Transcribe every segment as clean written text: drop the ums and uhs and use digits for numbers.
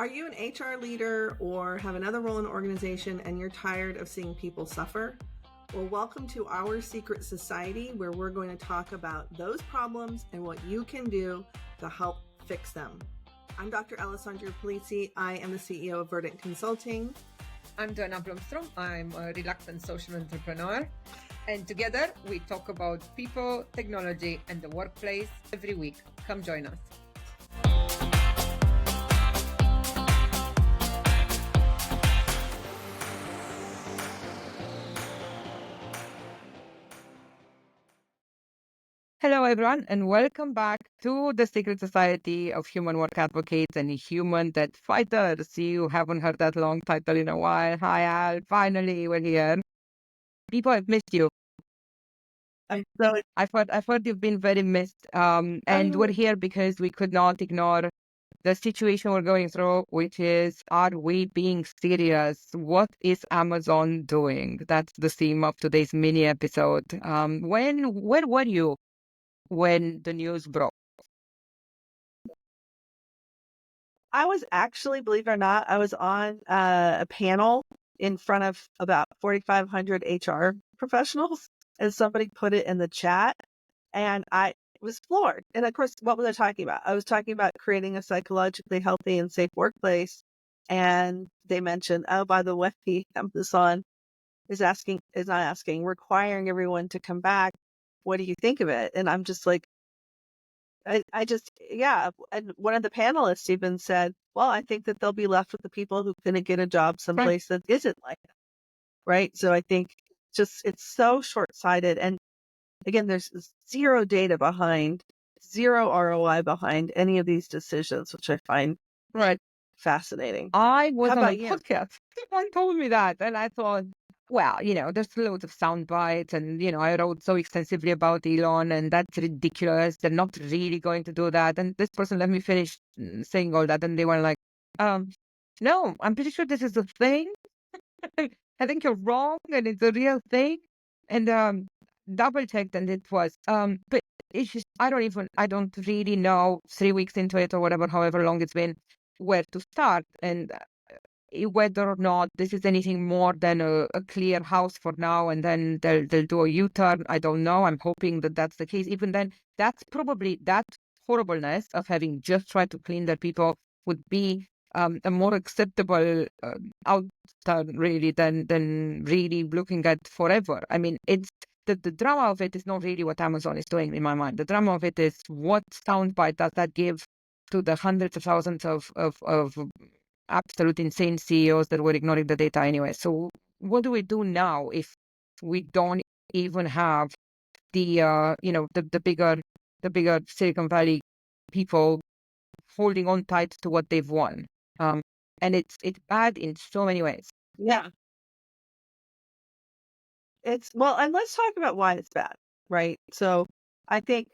Are you an HR leader or have another role in an organization and you're tired of seeing people suffer? Well, welcome to our secret society where we're going to talk about those problems and what you can do to help fix them. I'm Dr. Alessandra Polizzi. I am the CEO of Verdant Consulting. I'm Joanna Blomstrom. I'm a reluctant social entrepreneur. And together we talk about people, technology, and the workplace every week. Come join us. Hello, everyone, and welcome back to the Secret Society of Human Work Advocates and Human Debt Fighters. You haven't heard that long title in a while. Hi, Al. Finally, we're here. People have missed you. I've heard you've been very missed. And we're here because we could not ignore the situation we're going through, which is, are we being serious? What is Amazon doing? That's the theme of today's mini episode. Where were you when the news broke? I was actually, believe it or not, I was on a panel in front of about 4,500 HR professionals, and somebody put it in the chat, and I was floored. And of course, what was I talking about? I was talking about creating a psychologically healthy and safe workplace. And they mentioned, oh, by the way, Amazon is not asking, requiring everyone to come back. What do you think of it? And I'm just like, yeah. And one of the panelists even said, well, I think that they'll be left with the people who couldn't get a job someplace that isn't like that. Right. So I think it's so short-sighted. And again, there's zero data behind, zero ROI behind any of these decisions, which I find fascinating. I was How on a about you? podcast. Someone told me that, and I thought, well, there's loads of sound bites, and I wrote so extensively about Elon, and that's ridiculous. They're not really going to do that. And this person let me finish saying all that, and they were like, no, I'm pretty sure this is a thing. I think you're wrong, and it's a real thing. And double checked, and it was. But it's just I don't really know 3 weeks into it or whatever, however long it's been, where to start, and whether or not this is anything more than a clear house for now, and then they'll do a U-turn. I don't know. I'm hoping that that's the case. Even then, that's probably that horribleness of having just tried to clean their people would be a more acceptable outturn, really, than really looking at forever. I mean, it's the drama of it is not really what Amazon is doing in my mind. The drama of it is what soundbite does that give to the hundreds of thousands of absolute insane CEOs that were ignoring the data anyway. So what do we do now if we don't even have the bigger Silicon Valley people holding on tight to what they've won? And it's bad in so many ways. Yeah. And let's talk about why it's bad, right? So I think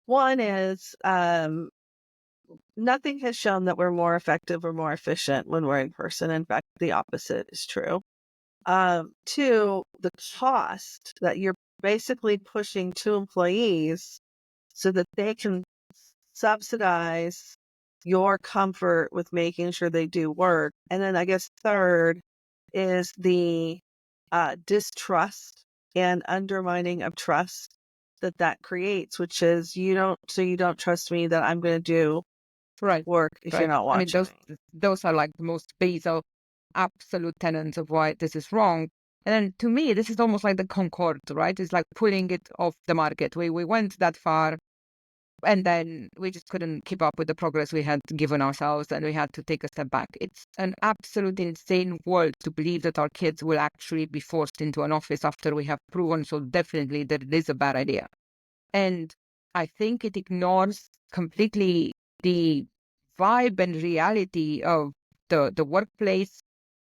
one is nothing has shown that we're more effective or more efficient when we're in person. In fact, the opposite is true. Two, the cost that you're basically pushing to employees so that they can subsidize your comfort with making sure they do work. And then I guess third is the distrust and undermining of trust that creates, which is you don't trust me that I'm going to do work if you're not watching. I mean, those are like the most basal, absolute tenets of why this is wrong. And then to me, this is almost like the Concorde, right? It's like pulling it off the market. We went that far, and then we just couldn't keep up with the progress we had given ourselves, and we had to take a step back. It's an absolute insane world to believe that our kids will actually be forced into an office after we have proven so definitely that it is a bad idea. And I think it ignores completely the vibe and reality of the workplace.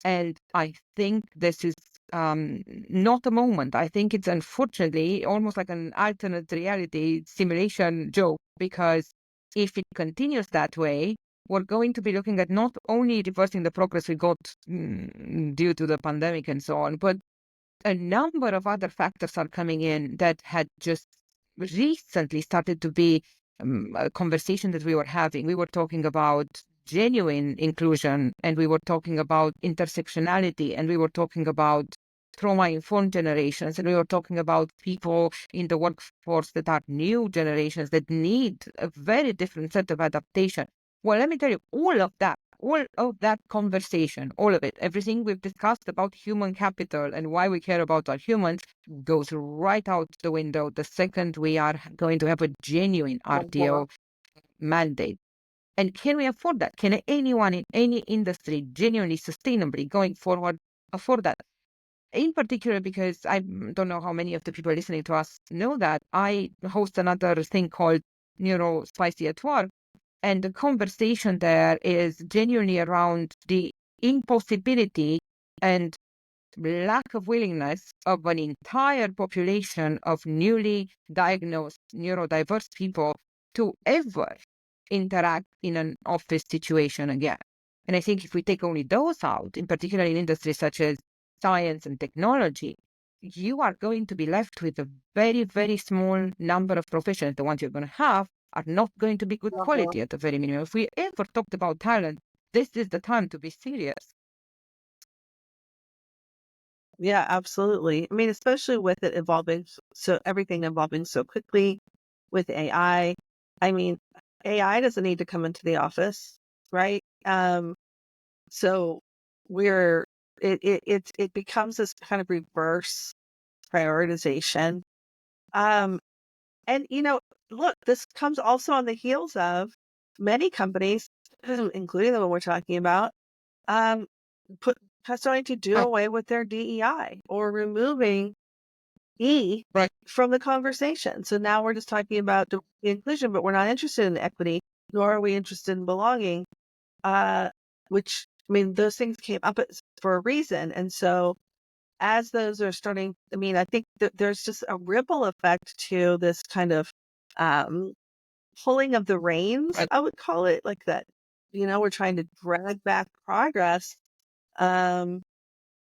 And I think this is not a moment. I think it's unfortunately almost like an alternate reality simulation joke, because if it continues that way, we're going to be looking at not only reversing the progress we got due to the pandemic and so on, but a number of other factors are coming in that had just recently started to be a conversation that we were having. We were talking about genuine inclusion, and we were talking about intersectionality, and we were talking about trauma-informed generations, and we were talking about people in the workforce that are new generations that need a very different set of adaptation. Well, let me tell you, all of that conversation, all of it, everything we've discussed about human capital and why we care about our humans goes right out the window the second we are going to have a genuine RTO mandate. And can we afford that? Can anyone in any industry genuinely, sustainably going forward afford that? In particular, because I don't know how many of the people listening to us know that I host another thing called Neuro Spicy at Work. And the conversation there is genuinely around the impossibility and lack of willingness of an entire population of newly diagnosed neurodiverse people to ever interact in an office situation again. And I think if we take only those out, in particular in industries such as science and technology, you are going to be left with a very, very small number of professionals. The ones you're going to have are not going to be good quality at the very minimum. If we ever talked about talent, this is the time to be serious. Yeah, absolutely. I mean, especially with it evolving, so everything evolving so quickly with AI. I mean, AI doesn't need to come into the office, right? So we're it becomes this kind of reverse prioritization. Um, and look, this comes also on the heels of many companies, including the one we're talking about, um, starting to do Right. away with their DEI or removing E Right. from the conversation. So now we're just talking about inclusion, but we're not interested in equity, nor are we interested in belonging. Which, I mean, those things came up for a reason. And so as those are starting, I mean, I think that there's just a ripple effect to this kind of um, pulling of the reins, Right. I would call it, like that. We're trying to drag back progress um,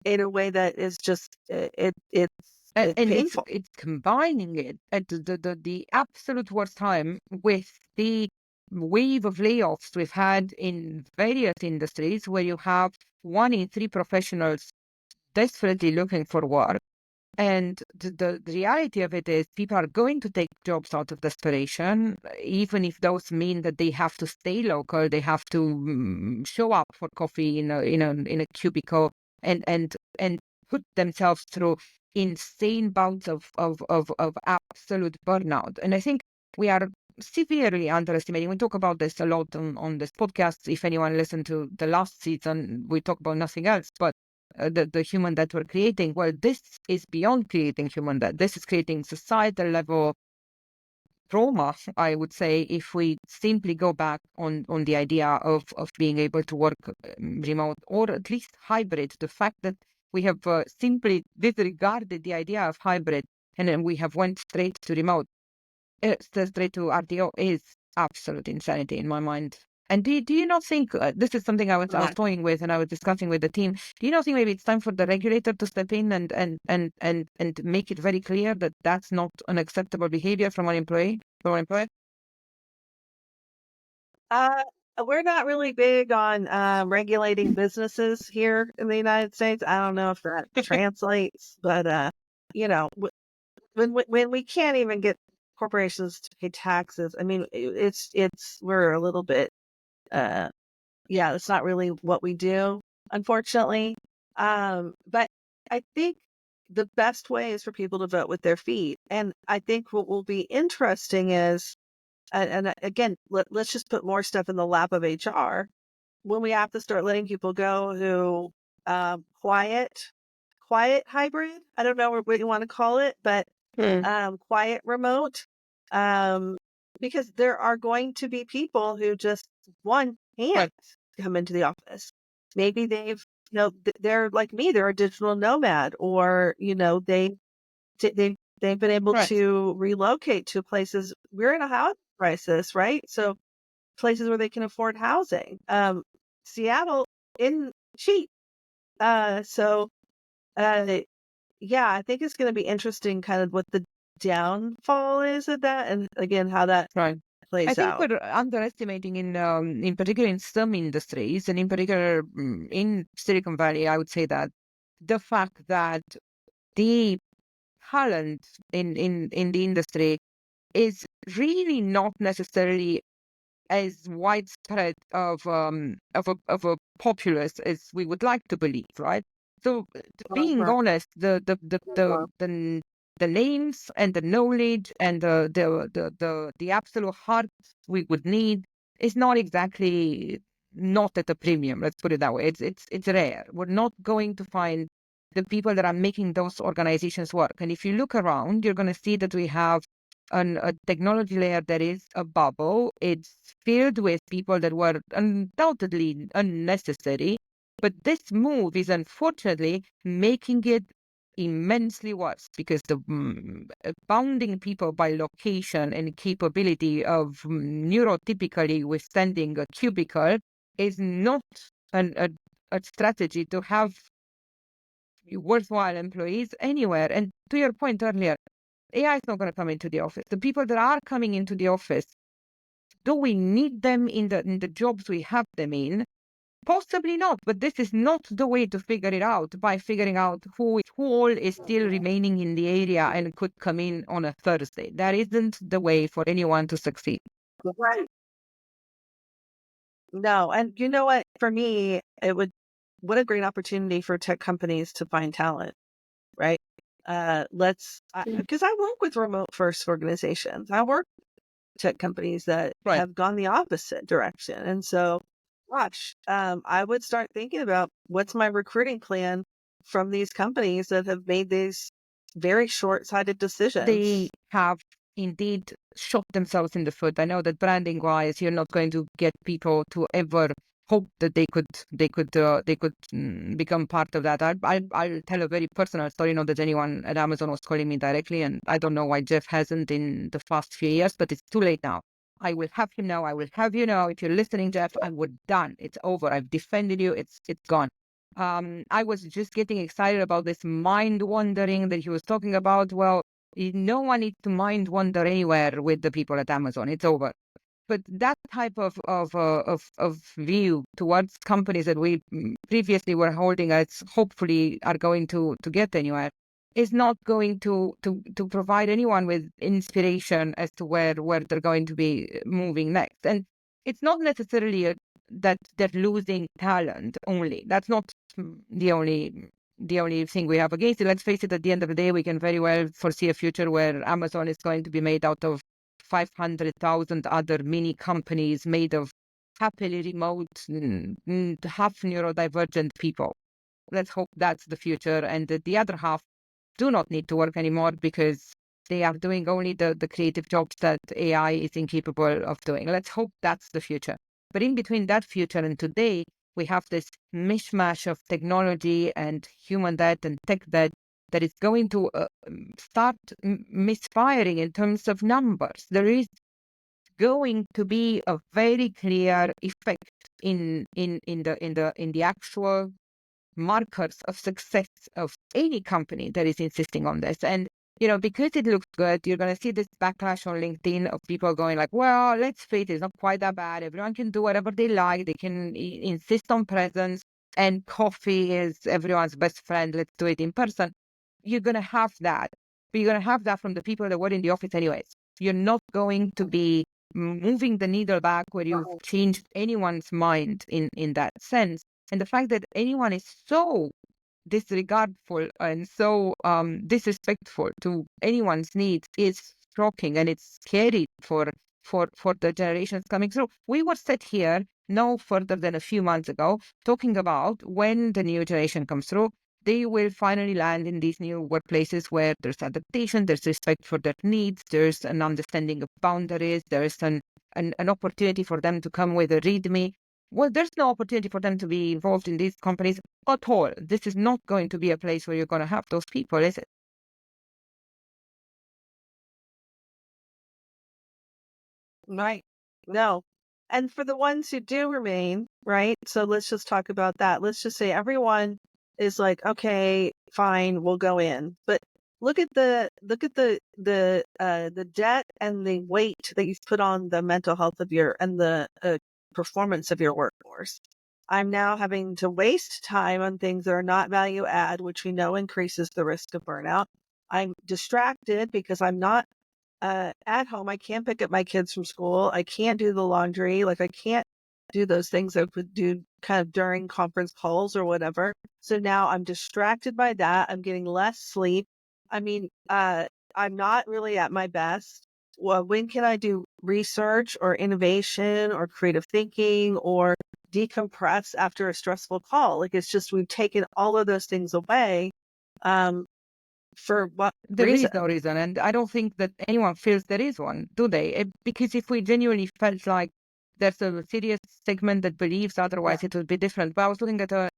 in a way that is just it's And painful. it's combining it at the absolute worst time with the wave of layoffs we've had in various industries where you have 1 in 3 professionals desperately looking for work. And the reality of it is people are going to take jobs out of desperation, even if those mean that they have to stay local, they have to show up for coffee in a cubicle and put themselves through insane bouts of absolute burnout. And I think we are severely underestimating. We talk about this a lot on this podcast. If anyone listened to the last season, we talk about nothing else but the human that we're creating. Well, this is beyond creating human that this is creating societal level trauma, I would say, if we simply go back on the idea of being able to work remote or at least hybrid. The fact that we have simply disregarded the idea of hybrid and then we have went straight to remote, straight to RTO is absolute insanity in my mind. And do you not think this is something I was toying with and I was discussing with the team? Do you not think maybe it's time for the regulator to step in and make it very clear that that's not an acceptable behavior from an employee? Uh, we're not really big on regulating businesses here in the United States. I don't know if that translates, but when we can't even get corporations to pay taxes, I mean, it's we're a little bit yeah, that's not really what we do, unfortunately. But I think the best way is for people to vote with their feet. And I think what will be interesting is, and again, let's just put more stuff in the lap of HR when we have to start letting people go who quiet hybrid. I don't know what you want to call it, but quiet remote. Um, because there are going to be people who just one can't come into the office. Maybe they're like me, they're a digital nomad, or they've been able Right. to relocate to places. We're in a housing crisis, right? So places where they can afford housing. Seattle isn't cheap. So yeah, I think it's going to be interesting kind of what the downfall is of that, and again, how that Right. I plays think out. we're underestimating in particular in some industries, and in particular in Silicon Valley, I would say that the fact that the talent in the industry is really not necessarily as widespread of a populace as we would like to believe, right? So, being Uh-huh. honest, the names and the knowledge and the absolute heart we would need is not exactly not at a premium. Let's put it that way. It's rare. We're not going to find the people that are making those organizations work. And if you look around, you're going to see that we have a technology layer that is a bubble. It's filled with people that were undoubtedly unnecessary. But this move is unfortunately making it immensely worse because the bounding people by location and capability of neurotypically withstanding a cubicle is not a strategy to have worthwhile employees anywhere. And to your point earlier, AI is not going to come into the office. The people that are coming into the office, do we need them in the jobs we have them in? Possibly not, but this is not the way to figure it out by figuring out who all is still remaining in the area and could come in on a Thursday. That isn't the way for anyone to succeed. Right. No, and you know what? For me, what a great opportunity for tech companies to find talent, right? Because I work with remote first organizations. I work with tech companies that Right. have gone the opposite direction. And so, gosh, I would start thinking about what's my recruiting plan from these companies that have made these very short-sighted They decisions. have indeed shot themselves in the foot. I know that branding wise, you're not going to get people to ever hope that they could become part of that. I'll tell a very personal story. Not that anyone at Amazon was calling me directly, and I don't know why Jeff hasn't in the past few years, but it's too late now. I will have him now. I will have you now. If you're listening, Jeff, we're done. It's over. I've defended you. It's gone. I was just getting excited about this mind wandering that he was talking about. Well, no one needs to mind wander anywhere with the people at Amazon. It's over. But that type of view towards companies that we previously were holding as hopefully are going to get anywhere is not going to provide anyone with inspiration as to where they're going to be moving next. And it's not necessarily that they're losing talent only. That's not the only thing we have against it. Let's face it, at the end of the day, we can very well foresee a future where Amazon is going to be made out of 500,000 other mini companies made of happily remote, half neurodivergent people. Let's hope that's the future. And the other half do not need to work anymore because they are doing only the creative jobs that AI is incapable of doing. Let's hope that's the future. But in between that future and today, we have this mishmash of technology and human debt and tech debt that is going to start misfiring in terms of numbers. There is going to be a very clear effect in the actual markers of success of any company that is insisting on this. And because it looks good, you're going to see this backlash on LinkedIn of people going like, well, let's face it, it's not quite that bad. Everyone can do whatever they like. They can insist on presence, and coffee is everyone's best friend. Let's do it in person. You're going to have that. But you're going to have that from the people that were in the office anyways. You're not going to be moving the needle back where you've changed anyone's mind in that sense. And the fact that anyone is so disregardful and so disrespectful to anyone's needs is shocking, and it's scary for the generations coming through. We were set here no further than a few months ago talking about when the new generation comes through, they will finally land in these new workplaces where there's adaptation, there's respect for their needs, there's an understanding of boundaries, there's an opportunity for them to come with a readme. Well, there's no opportunity for them to be involved in these companies at all. This is not going to be a place where you're going to have those people, is it? Right. No. And for the ones who do remain, right? So let's just talk about that. Let's just say everyone is like, okay, fine, we'll go in. But look at the debt and the weight that you've put on the mental health of your and the performance of your workforce. I'm now having to waste time on things that are not value add, which we know increases the risk of burnout. I'm distracted because I'm not at home. I can't pick up my kids from school. I can't do the laundry. Like I can't do those things I would do kind of during conference calls or whatever. So now I'm distracted by that. I'm getting less sleep. I mean, I'm not really at my best. Well, when can I do research or innovation or creative thinking or decompress after a stressful call? Like it's just we've taken all of those things away. Um, for what There reason? is no reason, and I don't think that anyone feels there is one, do they? Because if we genuinely felt like there's a serious segment that believes Yeah. otherwise, it would be different. But I was looking at a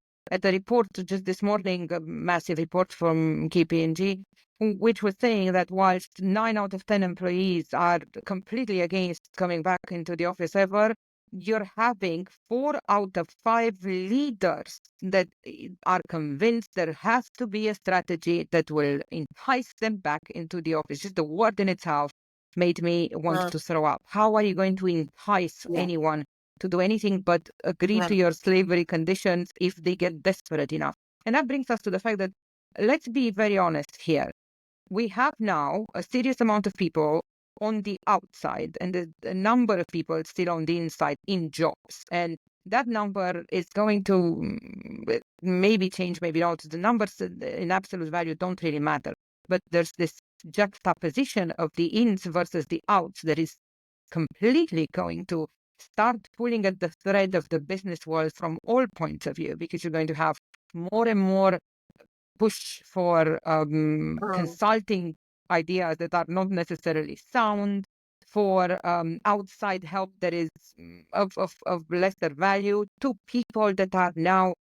report just this morning, a massive report from KPMG, which was saying that whilst 9 out of 10 employees are completely against coming back into the office ever, you're having 4 out of 5 leaders that are convinced there has to be a strategy that will entice them back into the office. Just the word in itself made me want Uh, to throw up. How are you going to entice yeah. anyone to do anything but agree to Right. your slavery conditions if they get desperate enough? And that brings us to the fact that, let's be very honest here, we have now a serious amount of people on the outside and a number of people still on the inside in jobs. And that number is going to maybe change, maybe not. The numbers in absolute value don't really matter. But there's this juxtaposition of the ins versus the outs that is completely going to start pulling at the thread of the business world from all points of view, because you're going to have more and more push for Um, consulting ideas that are not necessarily sound, for outside help that is of lesser value, to people that are now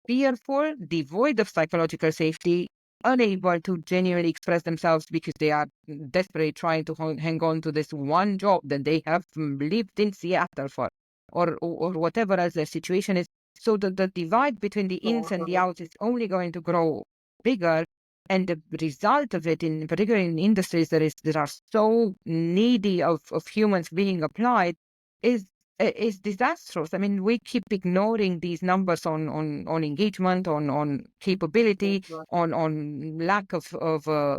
fearful, devoid of psychological safety, unable to genuinely express themselves because they are desperately trying to hang on to this one job that they have lived in Seattle for, or whatever else their situation is. So the divide between the ins and the outs is only going to grow bigger. And the result of it, in particular in industries that are so needy of humans being applied, is disastrous. I mean, we keep ignoring these numbers on engagement, on capability, on lack of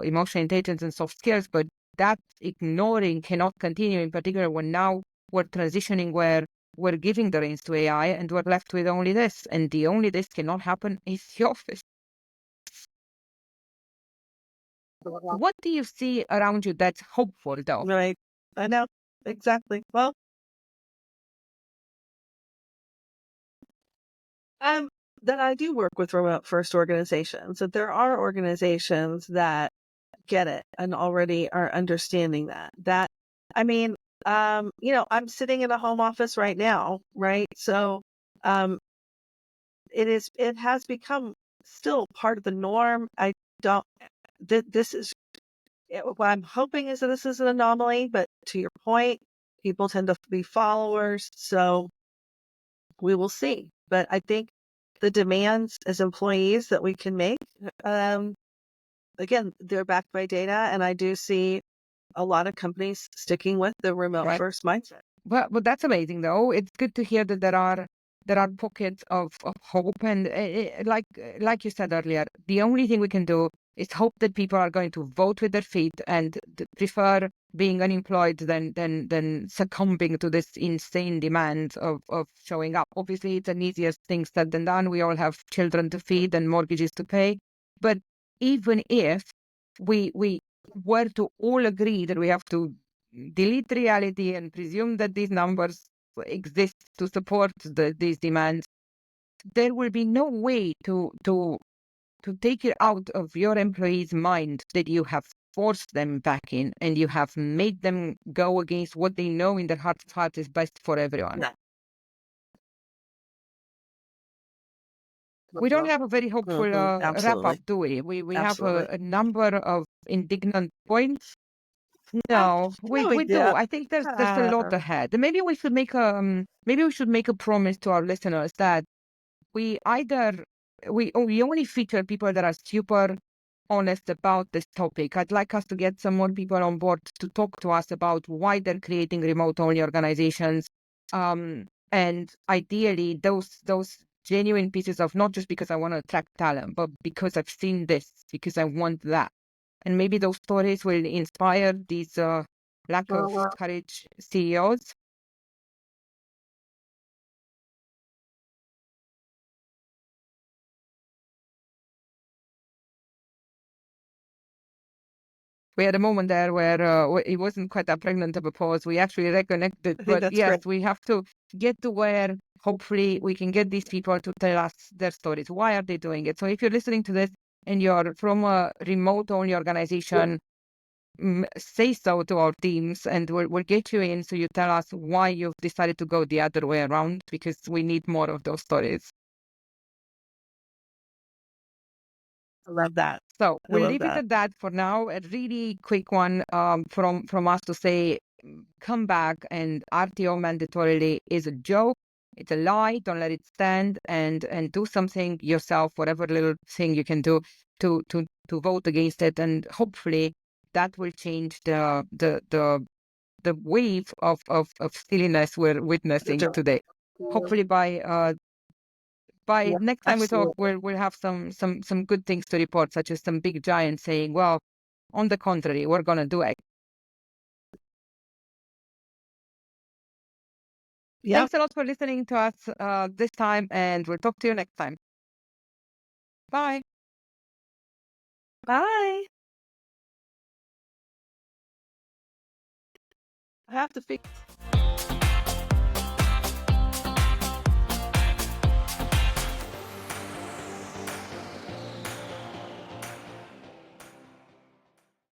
emotional intelligence and soft skills, but that ignoring cannot continue, in particular when now we're transitioning where we're giving the reins to AI and we're left with only this, and the only this cannot happen is the office. What do you see around you that's hopeful, though? right. I know. Exactly. Well, um, that I do work with remote first organizations. That there are organizations that get it and already are understanding that. I mean, I'm sitting in a home office right now, right? So, um, it has become still part of the norm. I don't, this is, what I'm hoping is that this is an anomaly, but to your point, people tend to be followers. So we will see. But I think the demands as employees that we can make, um, again, they're backed by data. And I do see a lot of companies sticking with the remote Right. first mindset. But that's amazing, though. It's good to hear that there are pockets of hope, and like you said earlier, the only thing we can do is hope that people are going to vote with their feet and prefer being unemployed than succumbing to this insane demand of showing up. Obviously, it's an easier thing said than done. We all have children to feed and mortgages to pay, but even if we were to all agree that we have to delete reality and presume that these numbers exist to support these demands, there will be no way to take it out of your employees' mind that you have forced them back in and you have made them go against what they know in their heart of hearts is best for everyone. Yeah. We don't have a very hopeful wrap up, Absolutely. do we? We have Absolutely. a number of indignant points. Uh, No, we no, we we do. do. I think there's a lot ahead. Maybe we should make a promise to our listeners that we either we only feature people that are super honest about this topic. I'd like us to get some more people on board to talk to us about why they're creating remote-only organizations. And ideally, those genuine pieces of not just because I want to attract talent, but because I've seen this, because I want that. And maybe those stories will inspire these lack of courage CEOs. We had a moment there where it wasn't quite that pregnant of a pause. We actually reconnected. I think But that's yes, great. we have to get to where hopefully we can get these people to tell us their stories. Why are they doing it? So if you're listening to this and you're from a remote-only organization, say so to our teams and we'll get you in so you tell us why you've decided to go the other way around, because we need more of those stories. I love that. So I we'll love leave it that. at that for now. A really quick one from us to say, come back, and RTO mandatorily is a joke. It's a lie. Don't let it stand, and do something yourself, whatever little thing you can do to vote against it, and hopefully that will change the wave of silliness we're witnessing Sure. today. Hopefully by Yeah, next time we talk, absolutely. we'll have some good things to report, such as some big giants saying, well, on the contrary, we're going to do it. Yeah. Thanks a lot for listening to us this time, and we'll talk to you next time. Bye. Bye. I have to figure